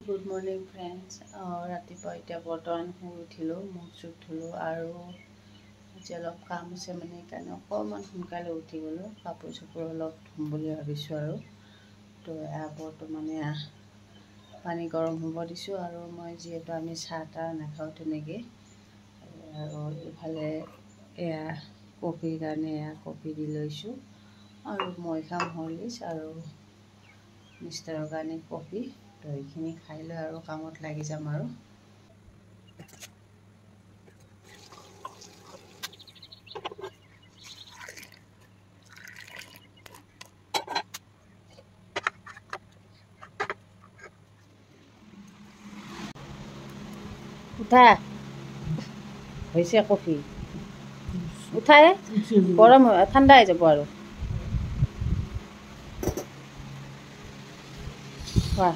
Good morning friends. ৰাতিপুৱা এতিয়া বৰ্তমান শুই উঠিলোঁ, মুখ চুখ ধুলোঁ আৰু আজি অলপ কাম আছে মানে সেইকাৰণে অকণমান সোনকালে উঠি গ'লোঁ। কাপোৰ চাপোৰ অলপ ধুম বুলি ভাবিছোঁ আৰু তো এয়া বৰ্তমানে পানী গৰম হ'ব দিছোঁ আৰু মই যিহেতু আমি চাহ তাহ নাখাওঁ তেনেকৈ আৰু ইফালে এয়া কফিৰ কাৰণে এয়া কফি দি লৈছোঁ আৰু মই খাম হৰলিক্স আৰু মিষ্টাৰৰ কাৰণে কফি। তো এইখিনি খাই লৈ আৰু কামত লাগি যাম আৰু উঠা হৈছে কফি উঠাই গৰম ঠাণ্ডা হৈ যাব আৰু খোৱা।